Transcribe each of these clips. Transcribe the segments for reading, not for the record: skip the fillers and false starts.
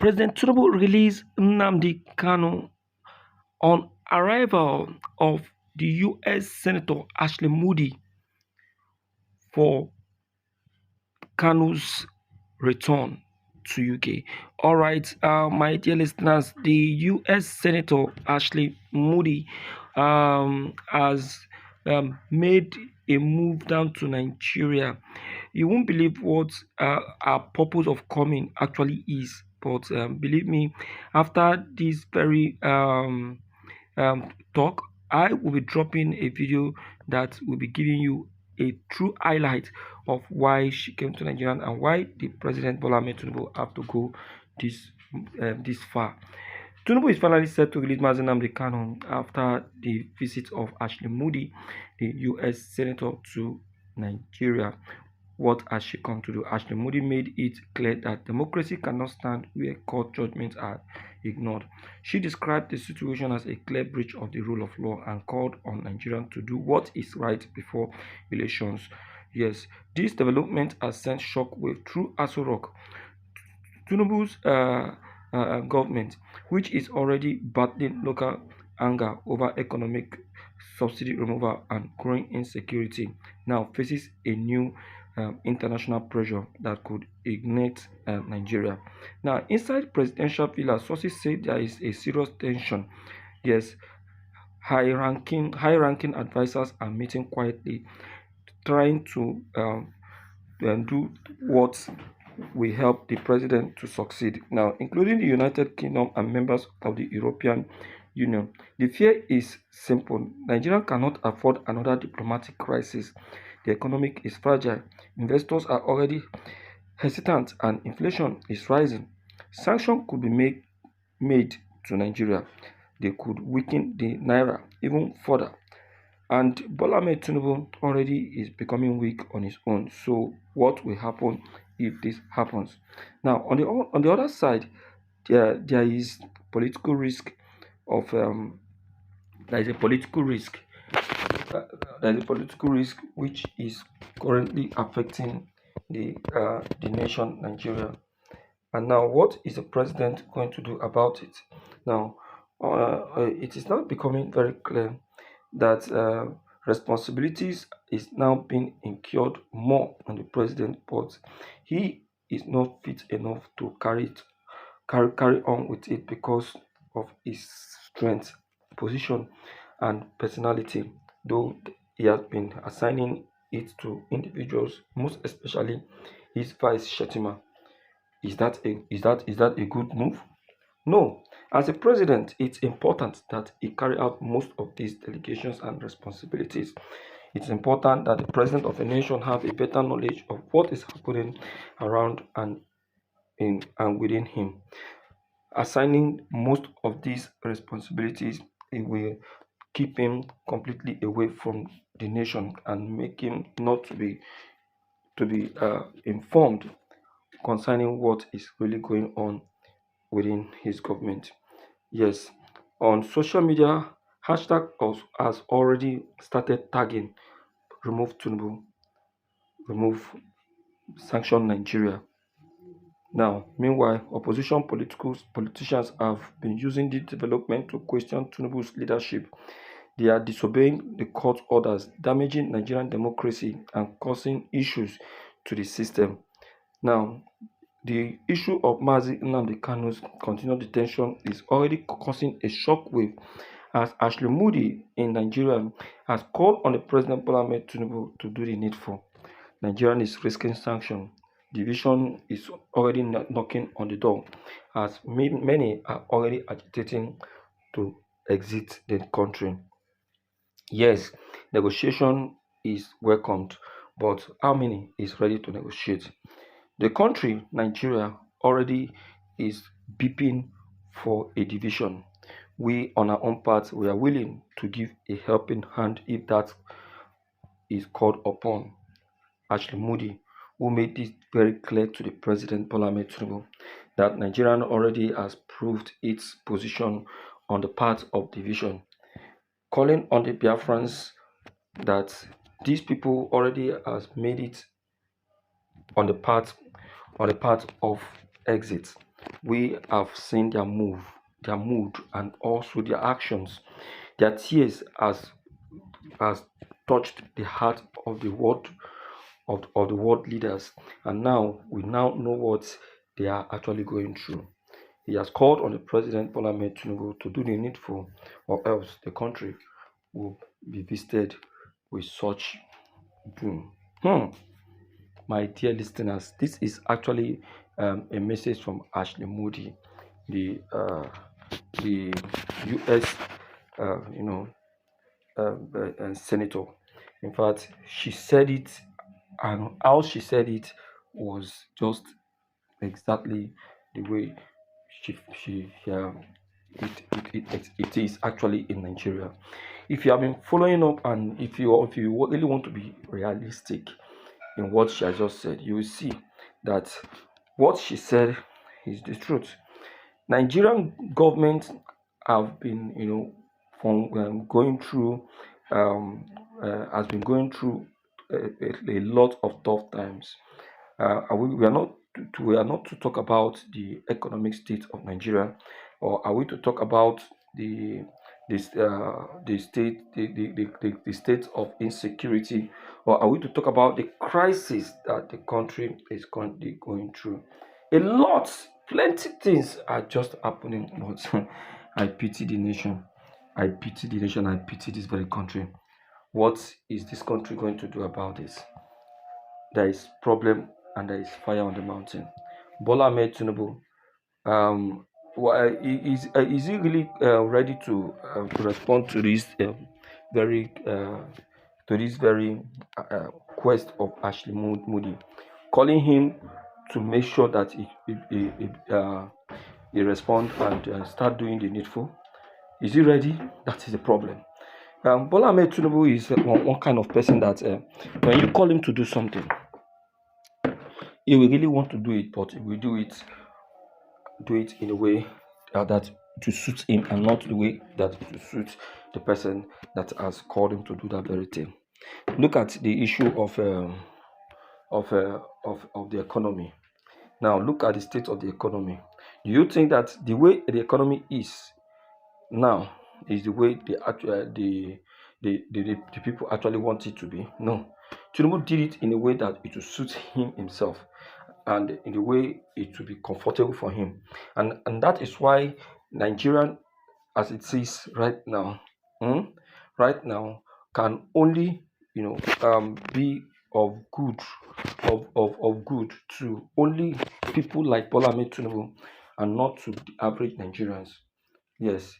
President Tinubu released Nnamdi Kanu on arrival of the U.S. Senator Ashley Moody for Kanus return to UK. All right, my dear listeners, the U.S. Senator Ashley Moody has made a move down to Nigeria. You won't believe what our purpose of coming actually is. But believe me, after this very talk, I will be dropping a video that will be giving you a true highlight of why she came to Nigeria and why the President Bola Ahmed Tinubu have to go this far. Tinubu is finally set to release Mazi Nnamdi Kanu after the visit of Ashley Moody, the U.S. Senator, to Nigeria. What has she come to do? Ashley Moody made it clear that democracy cannot stand where court judgments are ignored. She described the situation as a clear breach of the rule of law and called on Nigerians to do what is right before elections. Yes, this development has sent shockwave through Aso Rock. Tinubu's government, which is already battling local anger over economic subsidy removal and growing insecurity, now faces a new international pressure that could ignite Nigeria. Now, inside presidential villa, sources say there is a serious tension. Yes, high-ranking advisors are meeting quietly, trying to do what will help the president to succeed. Now, including the United Kingdom and members of the European Union. The fear is simple. Nigeria cannot afford another diplomatic crisis. The economy is fragile. Investors are already hesitant and inflation is rising. Sanctions could be made to Nigeria. They could weaken the naira even further. And Bola Ahmed Tinubu already is becoming weak on his own. So what will happen if this happens? Now, on the other side, there is political risk of there is a political risk. There is a political risk which is currently affecting the nation Nigeria. And now, what is the president going to do about it? Now, it is now becoming very clear that responsibilities is now being incurred more on the president, but he is not fit enough to carry on with it because of his strength, position, and personality. Though he has been assigning it to individuals, most especially his vice Shetima. Is that a good move? No. As a president, it's important that he carry out most of these delegations and responsibilities. It's important that the president of a nation have a better knowledge of what is happening around and in and within him. Assigning most of these responsibilities, it will keep him completely away from the nation and make him not to be informed concerning what is really going on within his government. Yes, on social media, has already started tagging remove Tinubu, remove sanction Nigeria. Now, meanwhile, opposition politicians have been using this development to question Tinubu's leadership. They are disobeying the court orders, damaging Nigerian democracy, and causing issues to the system. Now, the issue of Mazi Nnamdi Kanu's continued detention is already causing a shockwave as Ashley Moody in Nigeria has called on the President Bola Ahmed Tinubu to do the needful. Nigeria is risking sanction. Division is already knocking on the door as many are already agitating to exit the country. Yes, negotiation is welcomed, but how many is ready to negotiate? The country, Nigeria, already is beeping for a division. We, on our own part, we are willing to give a helping hand if that is called upon. Ashley Moody, who made this very clear to the President Bola Ahmed Tinubu, that Nigeria already has proved its position on the part of division, calling on the Biafrans that these people already has made it on the path of exit. We have seen their mood, and also their actions. Their tears has touched the heart of the world of the world leaders, and now we now know what they are actually going through. He has called on the President Bola Ahmed Tinubu to do the needful, or else the country will be visited with such doom. My dear listeners, this is actually a message from Ashley Moody, the U.S. You know senator. In fact, she said it, and how she said it was just exactly the way she it is actually in Nigeria. If you have been following up, and if you really want to be realistic in what she has just said, you will see that what she said is the truth. Nigerian government have been, from going through, um, has been going through a lot of tough times. We are not to talk about the economic state of Nigeria, or are we to talk about the the state of insecurity, or are we to talk about the crisis that the country is currently going through? A lot, plenty things are just happening, but I pity the nation. I pity the nation. I pity this very country. What is this country going to do about this? There is problem, and there is fire on the mountain. Bola Ahmed Tinubu, is he really ready to respond very to this very quest of Ashley Moody, calling him to make sure that he respond and start doing the needful? Is he ready? That is the problem. Bola Ahmed Tinubu is one kind of person that when you call him to do something, he will really want to do it, but he will do it in a way that to suit him, and not the way that to suit the person that has called him to do that very thing. Look at the issue of the economy. Now look at the state of the economy. Do you think that the way the economy is now is the way the people actually want it to be? No. Tinubu did it in a way that it will suit him himself, and in a way it will be comfortable for him. And that is why Nigerian, as it is right now, hmm, right now, can only, be of good, of good to only people like Bola Ahmed Tinubu, and not to the average Nigerians. Yes,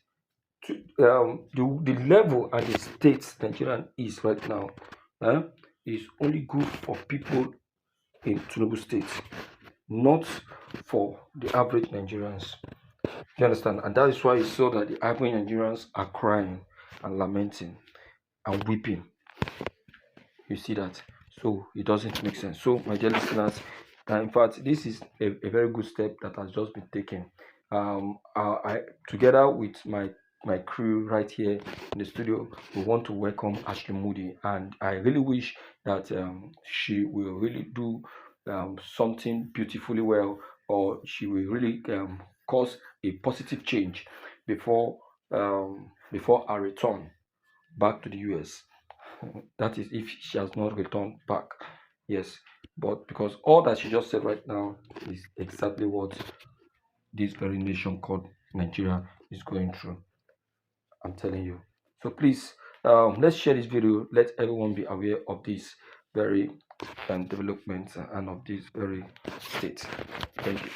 the level and the state Nigerian is right now, eh, is only good for people in Tinubu state, not for the average Nigerians. You understand? And that is why you saw that the average Nigerians are crying and lamenting and weeping. You see that? So it doesn't make sense. So, my dear listeners, in fact, this is a very good step that has just been taken. I together with my crew right here in the studio, we want to welcome Ashley Moody, and I really wish that she will really do something beautifully well, or she will really cause a positive change before our return back to the US. That is if she has not returned back. Yes, but because all that she just said right now is exactly what this very nation called Nigeria is going through. I'm telling you. So please, let's share this video. Let everyone be aware of this very development and of this very state. Thank you.